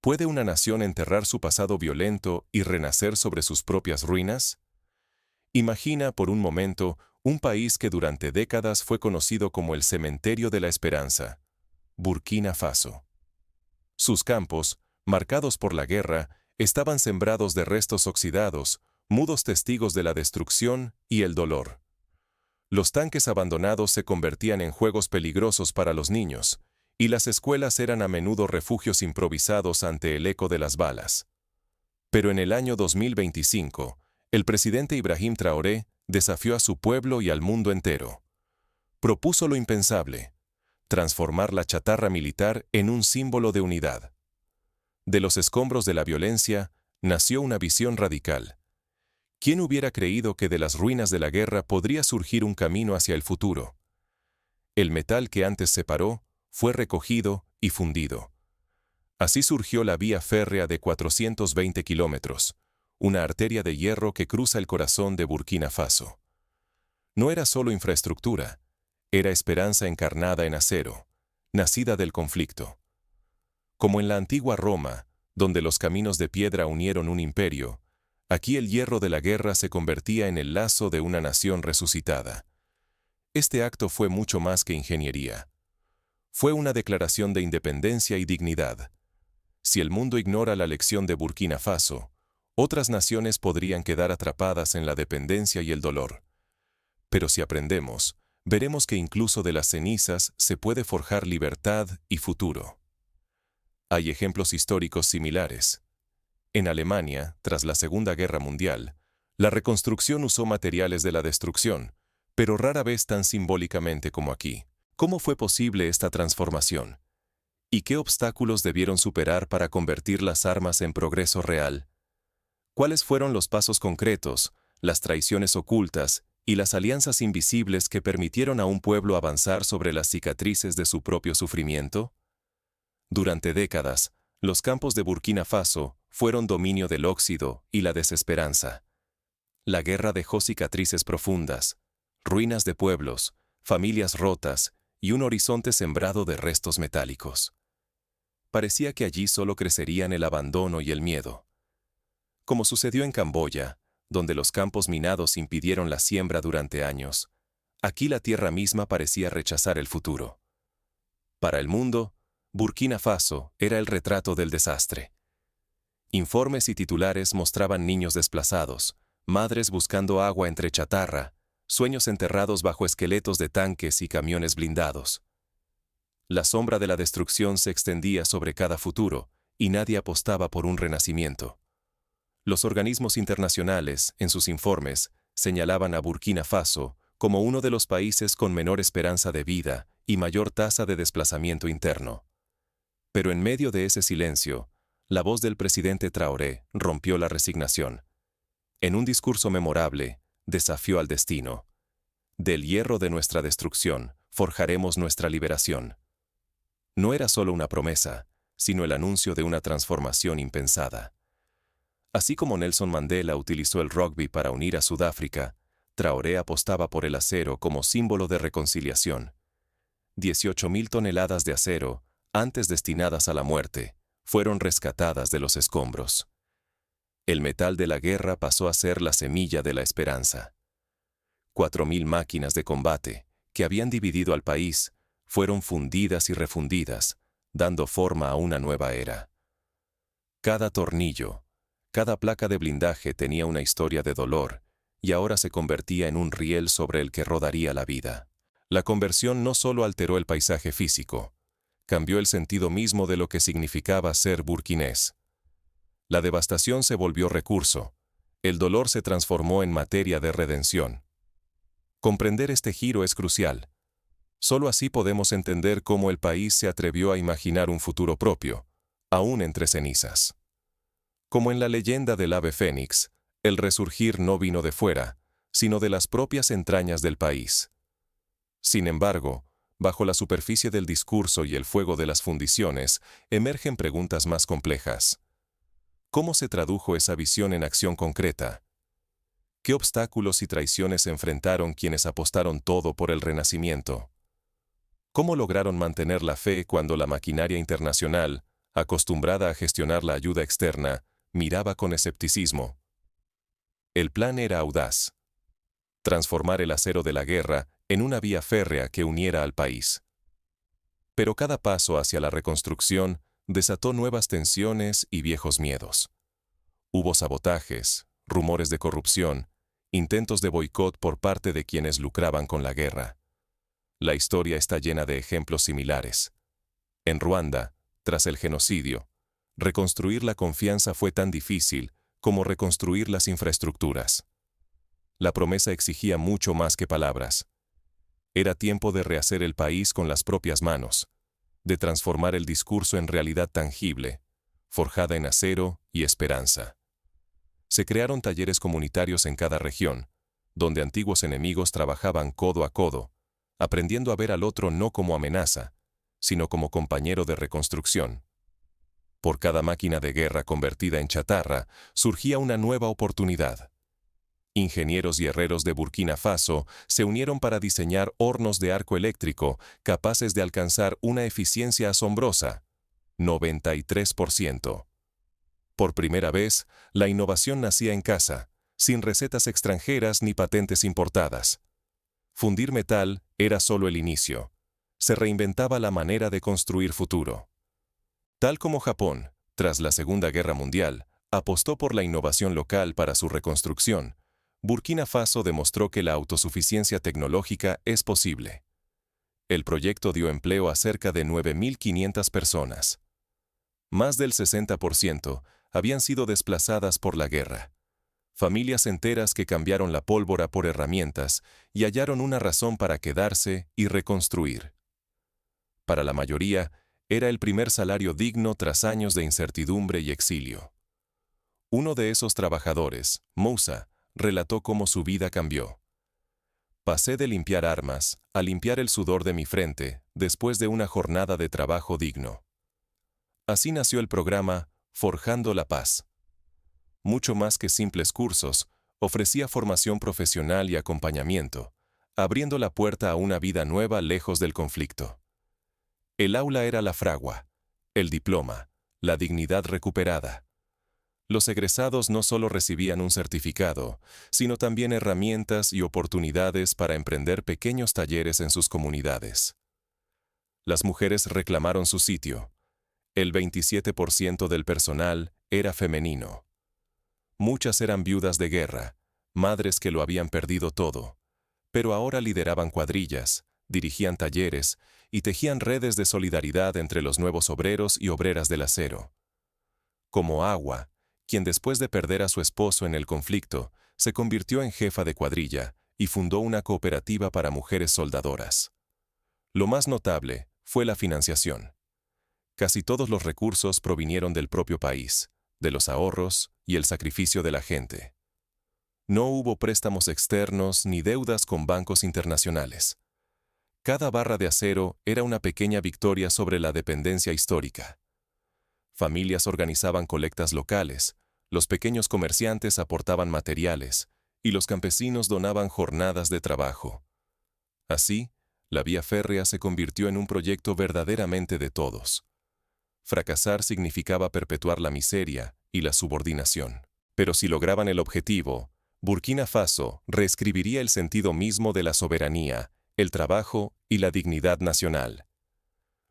¿Puede una nación enterrar su pasado violento y renacer sobre sus propias ruinas? Imagina por un momento un país que durante décadas fue conocido como el cementerio de la esperanza, Burkina Faso. Sus campos, marcados por la guerra, estaban sembrados de restos oxidados, mudos testigos de la destrucción y el dolor. Los tanques abandonados se convertían en juegos peligrosos para los niños, y las escuelas eran a menudo refugios improvisados ante el eco de las balas. Pero en el año 2025, el presidente Ibrahim Traoré desafió a su pueblo y al mundo entero. Propuso lo impensable: transformar la chatarra militar en un símbolo de unidad. De los escombros de la violencia, nació una visión radical. ¿Quién hubiera creído que de las ruinas de la guerra podría surgir un camino hacia el futuro? El metal que antes separó fue recogido y fundido. Así surgió la vía férrea de 420 kilómetros, una arteria de hierro que cruza el corazón de Burkina Faso. No era solo infraestructura, era esperanza encarnada en acero, nacida del conflicto. Como en la antigua Roma, donde los caminos de piedra unieron un imperio, aquí el hierro de la guerra se convertía en el lazo de una nación resucitada. Este acto fue mucho más que ingeniería. Fue una declaración de independencia y dignidad. Si el mundo ignora la lección de Burkina Faso, otras naciones podrían quedar atrapadas en la dependencia y el dolor. Pero si aprendemos, veremos que incluso de las cenizas se puede forjar libertad y futuro. Hay ejemplos históricos similares. En Alemania, tras la Segunda Guerra Mundial, la reconstrucción usó materiales de la destrucción, pero rara vez tan simbólicamente como aquí. ¿Cómo fue posible esta transformación? ¿Y qué obstáculos debieron superar para convertir las armas en progreso real? ¿Cuáles fueron los pasos concretos, las traiciones ocultas y las alianzas invisibles que permitieron a un pueblo avanzar sobre las cicatrices de su propio sufrimiento? Durante décadas, los campos de Burkina Faso fueron dominio del óxido y la desesperanza. La guerra dejó cicatrices profundas, ruinas de pueblos, familias rotas y un horizonte sembrado de restos metálicos. Parecía que allí solo crecerían el abandono y el miedo. Como sucedió en Camboya, donde los campos minados impidieron la siembra durante años, aquí la tierra misma parecía rechazar el futuro. Para el mundo, Burkina Faso era el retrato del desastre. Informes y titulares mostraban niños desplazados, madres buscando agua entre chatarra, sueños enterrados bajo esqueletos de tanques y camiones blindados. La sombra de la destrucción se extendía sobre cada futuro, y nadie apostaba por un renacimiento. Los organismos internacionales, en sus informes, señalaban a Burkina Faso como uno de los países con menor esperanza de vida y mayor tasa de desplazamiento interno. Pero en medio de ese silencio, la voz del presidente Traoré rompió la resignación. En un discurso memorable, desafió al destino. Del hierro de nuestra destrucción, forjaremos nuestra liberación. No era solo una promesa, sino el anuncio de una transformación impensada. Así como Nelson Mandela utilizó el rugby para unir a Sudáfrica, Traoré apostaba por el acero como símbolo de reconciliación. 18.000 toneladas de acero, antes destinadas a la muerte, fueron rescatadas de los escombros. El metal de la guerra pasó a ser la semilla de la esperanza. 4.000 máquinas de combate, que habían dividido al país, fueron fundidas y refundidas, dando forma a una nueva era. Cada tornillo, cada placa de blindaje tenía una historia de dolor, y ahora se convertía en un riel sobre el que rodaría la vida. La conversión no solo alteró el paisaje físico, cambió el sentido mismo de lo que significaba ser burkinés. La devastación se volvió recurso, el dolor se transformó en materia de redención. Comprender este giro es crucial. Solo así podemos entender cómo el país se atrevió a imaginar un futuro propio, aún entre cenizas. Como en la leyenda del ave fénix, el resurgir no vino de fuera, sino de las propias entrañas del país. Sin embargo, bajo la superficie del discurso y el fuego de las fundiciones, emergen preguntas más complejas. ¿Cómo se tradujo esa visión en acción concreta? ¿Qué obstáculos y traiciones enfrentaron quienes apostaron todo por el renacimiento? ¿Cómo lograron mantener la fe cuando la maquinaria internacional, acostumbrada a gestionar la ayuda externa, miraba con escepticismo. El plan era audaz: transformar el acero de la guerra en una vía férrea que uniera al país. Pero cada paso hacia la reconstrucción desató nuevas tensiones y viejos miedos. Hubo sabotajes, rumores de corrupción, intentos de boicot por parte de quienes lucraban con la guerra. La historia está llena de ejemplos similares. En Ruanda, tras el genocidio, reconstruir la confianza fue tan difícil como reconstruir las infraestructuras. La promesa exigía mucho más que palabras. Era tiempo de rehacer el país con las propias manos, de transformar el discurso en realidad tangible, forjada en acero y esperanza. Se crearon talleres comunitarios en cada región, donde antiguos enemigos trabajaban codo a codo, aprendiendo a ver al otro no como amenaza, sino como compañero de reconstrucción. Por cada máquina de guerra convertida en chatarra, surgía una nueva oportunidad. Ingenieros y herreros de Burkina Faso se unieron para diseñar hornos de arco eléctrico capaces de alcanzar una eficiencia asombrosa: 93%. Por primera vez, la innovación nacía en casa, sin recetas extranjeras ni patentes importadas. Fundir metal era solo el inicio. Se reinventaba la manera de construir futuro. Tal como Japón, tras la Segunda Guerra Mundial, apostó por la innovación local para su reconstrucción, Burkina Faso demostró que la autosuficiencia tecnológica es posible. El proyecto dio empleo a cerca de 9.500 personas. Más del 60% habían sido desplazadas por la guerra. Familias enteras que cambiaron la pólvora por herramientas y hallaron una razón para quedarse y reconstruir. Para la mayoría, era el primer salario digno tras años de incertidumbre y exilio. Uno de esos trabajadores, Moussa, relató cómo su vida cambió. Pasé de limpiar armas a limpiar el sudor de mi frente después de una jornada de trabajo digno. Así nació el programa Forjando la Paz. Mucho más que simples cursos, ofrecía formación profesional y acompañamiento, abriendo la puerta a una vida nueva lejos del conflicto. El aula era la fragua, el diploma, la dignidad recuperada. Los egresados no solo recibían un certificado, sino también herramientas y oportunidades para emprender pequeños talleres en sus comunidades. Las mujeres reclamaron su sitio. El 27% del personal era femenino. Muchas eran viudas de guerra, madres que lo habían perdido todo, pero ahora lideraban cuadrillas, dirigían talleres y tejían redes de solidaridad entre los nuevos obreros y obreras del acero. Como Agua, quien después de perder a su esposo en el conflicto, se convirtió en jefa de cuadrilla y fundó una cooperativa para mujeres soldadoras. Lo más notable fue la financiación. Casi todos los recursos provinieron del propio país, de los ahorros y el sacrificio de la gente. No hubo préstamos externos ni deudas con bancos internacionales. Cada barra de acero era una pequeña victoria sobre la dependencia histórica. Familias organizaban colectas locales, los pequeños comerciantes aportaban materiales y los campesinos donaban jornadas de trabajo. Así, la vía férrea se convirtió en un proyecto verdaderamente de todos. Fracasar significaba perpetuar la miseria y la subordinación. Pero si lograban el objetivo, Burkina Faso reescribiría el sentido mismo de la soberanía, el trabajo y la dignidad nacional.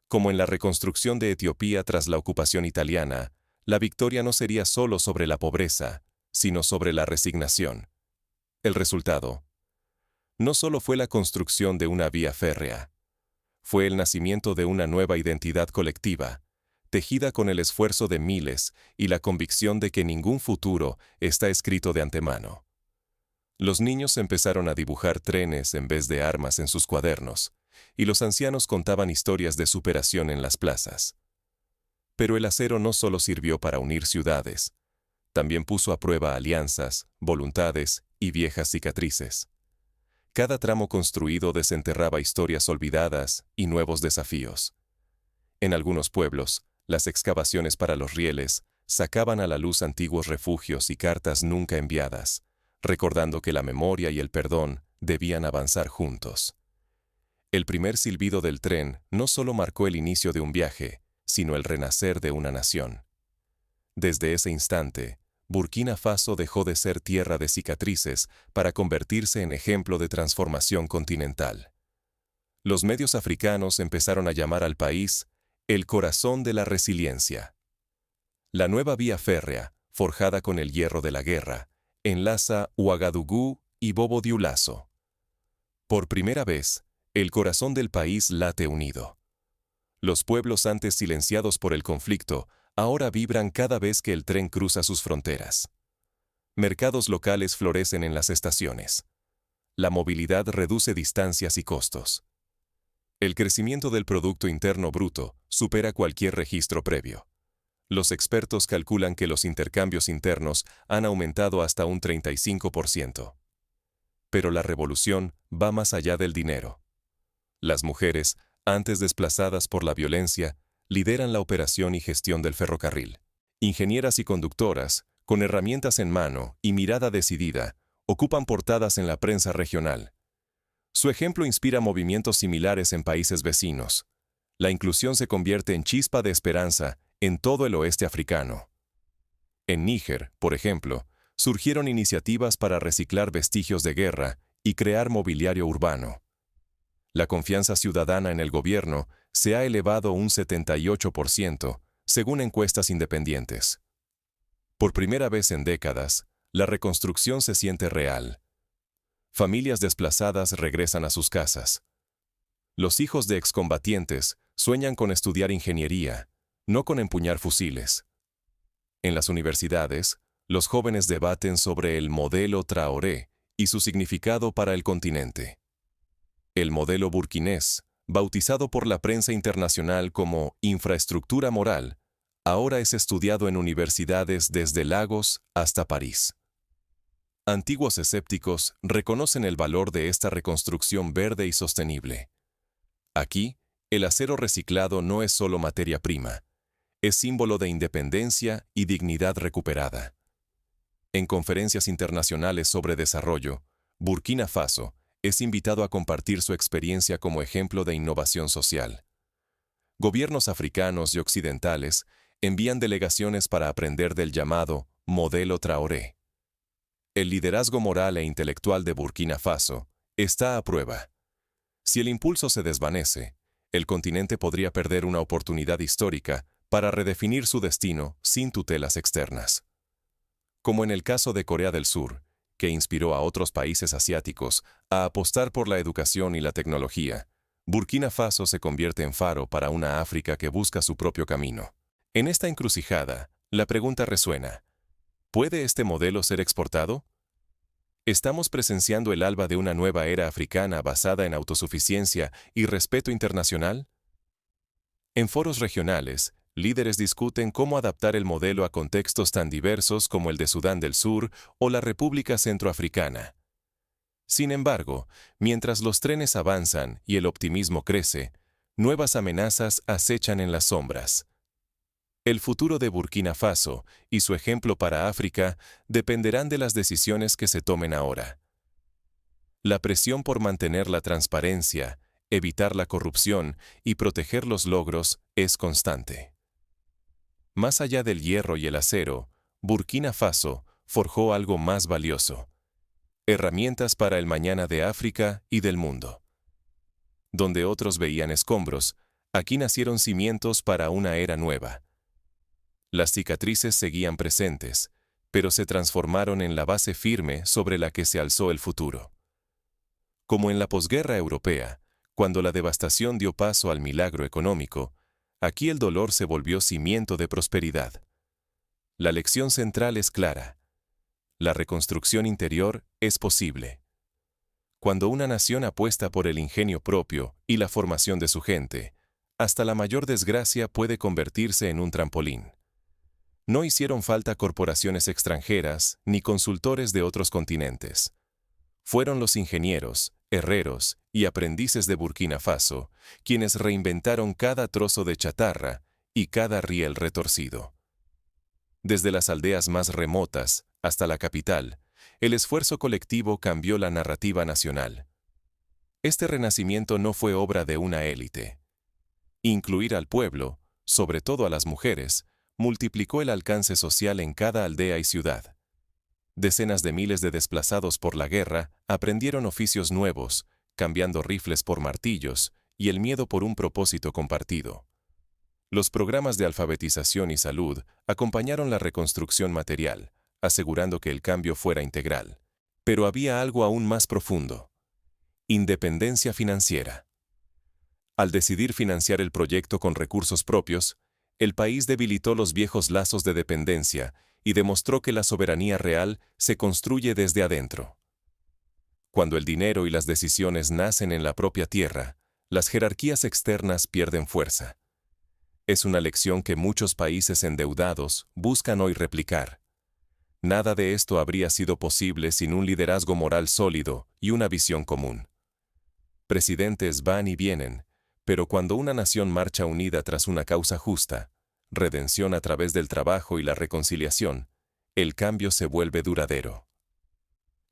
Como en la reconstrucción de Etiopía tras la ocupación italiana, la victoria no sería solo sobre la pobreza, sino sobre la resignación. El resultado no solo fue la construcción de una vía férrea, fue el nacimiento de una nueva identidad colectiva, tejida con el esfuerzo de miles y la convicción de que ningún futuro está escrito de antemano. Los niños empezaron a dibujar trenes en vez de armas en sus cuadernos, y los ancianos contaban historias de superación en las plazas. Pero el acero no solo sirvió para unir ciudades, también puso a prueba alianzas, voluntades y viejas cicatrices. Cada tramo construido desenterraba historias olvidadas y nuevos desafíos. En algunos pueblos, las excavaciones para los rieles sacaban a la luz antiguos refugios y cartas nunca enviadas, recordando que la memoria y el perdón debían avanzar juntos. El primer silbido del tren no solo marcó el inicio de un viaje, sino el renacer de una nación. Desde ese instante, Burkina Faso dejó de ser tierra de cicatrices para convertirse en ejemplo de transformación continental. Los medios africanos empezaron a llamar al país el corazón de la resiliencia. La nueva vía férrea, forjada con el hierro de la guerra, enlaza Ouagadougou y Bobo-Dioulasso. Por primera vez, el corazón del país late unido. Los pueblos antes silenciados por el conflicto ahora vibran cada vez que el tren cruza sus fronteras. Mercados locales florecen en las estaciones. La movilidad reduce distancias y costos. El crecimiento del Producto Interno Bruto supera cualquier registro previo. Los expertos calculan que los intercambios internos han aumentado hasta un 35%. Pero la revolución va más allá del dinero. Las mujeres, antes desplazadas por la violencia, lideran la operación y gestión del ferrocarril. Ingenieras y conductoras, con herramientas en mano y mirada decidida, ocupan portadas en la prensa regional. Su ejemplo inspira movimientos similares en países vecinos. La inclusión se convierte en chispa de esperanza en todo el oeste africano. En Níger, por ejemplo, surgieron iniciativas para reciclar vestigios de guerra y crear mobiliario urbano. La confianza ciudadana en el gobierno se ha elevado un 78%, según encuestas independientes. Por primera vez en décadas, la reconstrucción se siente real. Familias desplazadas regresan a sus casas. Los hijos de excombatientes sueñan con estudiar ingeniería, no con empuñar fusiles. En las universidades, los jóvenes debaten sobre el modelo Traoré y su significado para el continente. El modelo burkinés, bautizado por la prensa internacional como infraestructura moral, ahora es estudiado en universidades desde Lagos hasta París. Antiguos escépticos reconocen el valor de esta reconstrucción verde y sostenible. Aquí, el acero reciclado no es solo materia prima, es símbolo de independencia y dignidad recuperada. En conferencias internacionales sobre desarrollo, Burkina Faso es invitado a compartir su experiencia como ejemplo de innovación social. Gobiernos africanos y occidentales envían delegaciones para aprender del llamado modelo Traoré. El liderazgo moral e intelectual de Burkina Faso está a prueba. Si el impulso se desvanece, el continente podría perder una oportunidad histórica para redefinir su destino sin tutelas externas. Como en el caso de Corea del Sur, que inspiró a otros países asiáticos a apostar por la educación y la tecnología, Burkina Faso se convierte en faro para una África que busca su propio camino. En esta encrucijada, la pregunta resuena: ¿puede este modelo ser exportado? ¿Estamos presenciando el alba de una nueva era africana basada en autosuficiencia y respeto internacional? En foros regionales, líderes discuten cómo adaptar el modelo a contextos tan diversos como el de Sudán del Sur o la República Centroafricana. Sin embargo, mientras los trenes avanzan y el optimismo crece, nuevas amenazas acechan en las sombras. El futuro de Burkina Faso y su ejemplo para África dependerán de las decisiones que se tomen ahora. La presión por mantener la transparencia, evitar la corrupción y proteger los logros es constante. Más allá del hierro y el acero, Burkina Faso forjó algo más valioso: herramientas para el mañana de África y del mundo. Donde otros veían escombros, aquí nacieron cimientos para una era nueva. Las cicatrices seguían presentes, pero se transformaron en la base firme sobre la que se alzó el futuro. Como en la posguerra europea, cuando la devastación dio paso al milagro económico, aquí el dolor se volvió cimiento de prosperidad. La lección central es clara: la reconstrucción interior es posible. Cuando una nación apuesta por el ingenio propio y la formación de su gente, hasta la mayor desgracia puede convertirse en un trampolín. No hicieron falta corporaciones extranjeras ni consultores de otros continentes. Fueron los ingenieros, herreros y aprendices de Burkina Faso quienes reinventaron cada trozo de chatarra y cada riel retorcido. Desde las aldeas más remotas hasta la capital, el esfuerzo colectivo cambió la narrativa nacional. Este renacimiento no fue obra de una élite. Incluir al pueblo sobre todo a las mujeres, multiplicó el alcance social en cada aldea y ciudad. Decenas de miles de desplazados por la guerra aprendieron oficios nuevos, cambiando rifles por martillos y el miedo por un propósito compartido. Los programas de alfabetización y salud acompañaron la reconstrucción material, asegurando que el cambio fuera integral. Pero había algo aún más profundo: independencia financiera. Al decidir financiar el proyecto con recursos propios, el país debilitó los viejos lazos de dependencia y demostró que la soberanía real se construye desde adentro. Cuando el dinero y las decisiones nacen en la propia tierra, las jerarquías externas pierden fuerza. Es una lección que muchos países endeudados buscan hoy replicar. Nada de esto habría sido posible sin un liderazgo moral sólido y una visión común. Presidentes van y vienen, pero cuando una nación marcha unida tras una causa justa, redención a través del trabajo y la reconciliación, el cambio se vuelve duradero.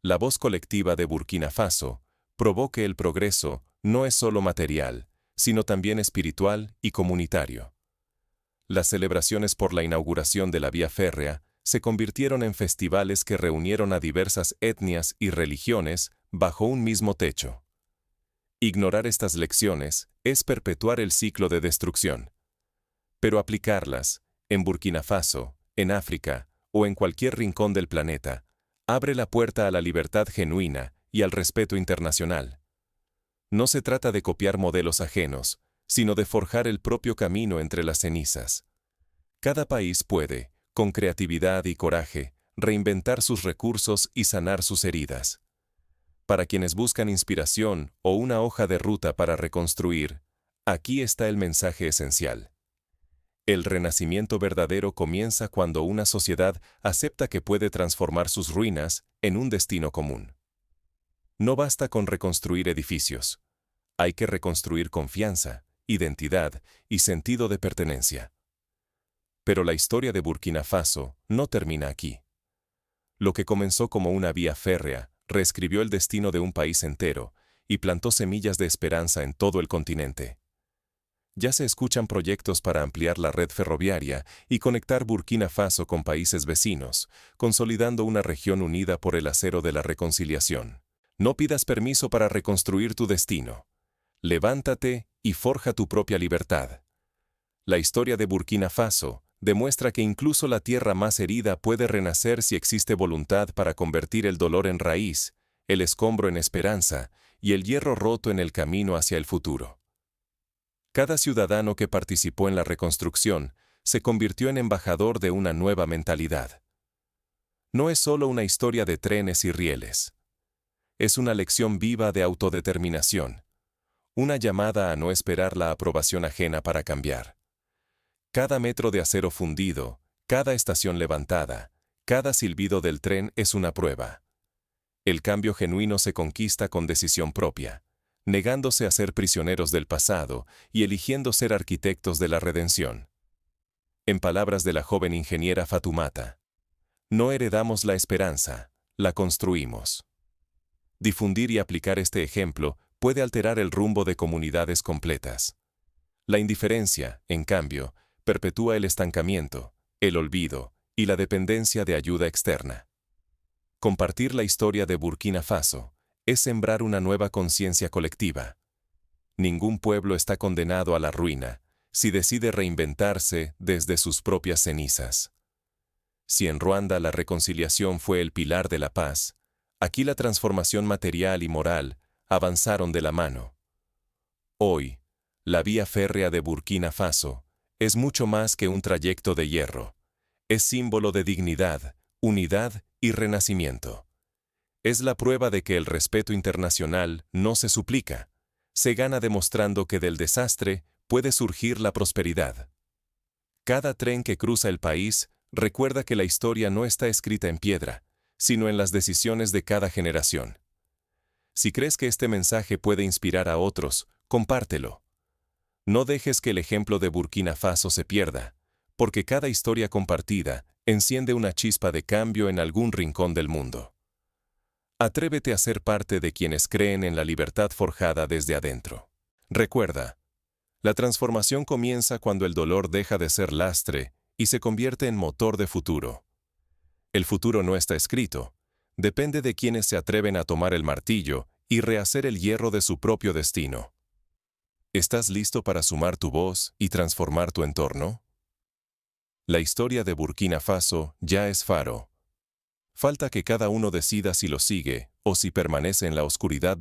La voz colectiva de Burkina Faso probó que el progreso no es solo material, sino también espiritual y comunitario. Las celebraciones por la inauguración de la vía férrea se convirtieron en festivales que reunieron a diversas etnias y religiones bajo un mismo techo. Ignorar estas lecciones es perpetuar el ciclo de destrucción. Pero aplicarlas, en Burkina Faso, en África o en cualquier rincón del planeta, abre la puerta a la libertad genuina y al respeto internacional. No se trata de copiar modelos ajenos, sino de forjar el propio camino entre las cenizas. Cada país puede, con creatividad y coraje, reinventar sus recursos y sanar sus heridas. Para quienes buscan inspiración o una hoja de ruta para reconstruir, aquí está el mensaje esencial. El renacimiento verdadero comienza cuando una sociedad acepta que puede transformar sus ruinas en un destino común. No basta con reconstruir edificios. Hay que reconstruir confianza, identidad y sentido de pertenencia. Pero la historia de Burkina Faso no termina aquí. Lo que comenzó como una vía férrea reescribió el destino de un país entero y plantó semillas de esperanza en todo el continente. Ya se escuchan proyectos para ampliar la red ferroviaria y conectar Burkina Faso con países vecinos, consolidando una región unida por el acero de la reconciliación. No pidas permiso para reconstruir tu destino. Levántate y forja tu propia libertad. La historia de Burkina Faso demuestra que incluso la tierra más herida puede renacer si existe voluntad para convertir el dolor en raíz, el escombro en esperanza y el hierro roto en el camino hacia el futuro. Cada ciudadano que participó en la reconstrucción se convirtió en embajador de una nueva mentalidad. No es solo una historia de trenes y rieles. Es una lección viva de autodeterminación. Una llamada a no esperar la aprobación ajena para cambiar. Cada metro de acero fundido, cada estación levantada, cada silbido del tren es una prueba. El cambio genuino se conquista con decisión propia, negándose a ser prisioneros del pasado y eligiendo ser arquitectos de la redención. En palabras de la joven ingeniera Fatumata, no heredamos la esperanza, la construimos. Difundir y aplicar este ejemplo puede alterar el rumbo de comunidades completas. La indiferencia, en cambio, perpetúa el estancamiento, el olvido y la dependencia de ayuda externa. Compartir la historia de Burkina Faso es sembrar una nueva conciencia colectiva. Ningún pueblo está condenado a la ruina si decide reinventarse desde sus propias cenizas. Si en Ruanda la reconciliación fue el pilar de la paz, aquí la transformación material y moral avanzaron de la mano. Hoy, la vía férrea de Burkina Faso es mucho más que un trayecto de hierro. Es símbolo de dignidad, unidad y renacimiento. Es la prueba de que el respeto internacional no se suplica, se gana demostrando que del desastre puede surgir la prosperidad. Cada tren que cruza el país recuerda que la historia no está escrita en piedra, sino en las decisiones de cada generación. Si crees que este mensaje puede inspirar a otros, compártelo. No dejes que el ejemplo de Burkina Faso se pierda, porque cada historia compartida enciende una chispa de cambio en algún rincón del mundo. Atrévete a ser parte de quienes creen en la libertad forjada desde adentro. Recuerda, La transformación comienza cuando el dolor deja de ser lastre y se convierte en motor de futuro. El futuro no está escrito. Depende de quienes se atreven a tomar el martillo y rehacer el hierro de su propio destino. ¿Estás listo para sumar tu voz y transformar tu entorno? La historia de Burkina Faso ya es faro. Falta que cada uno decida si lo sigue o si permanece en la oscuridad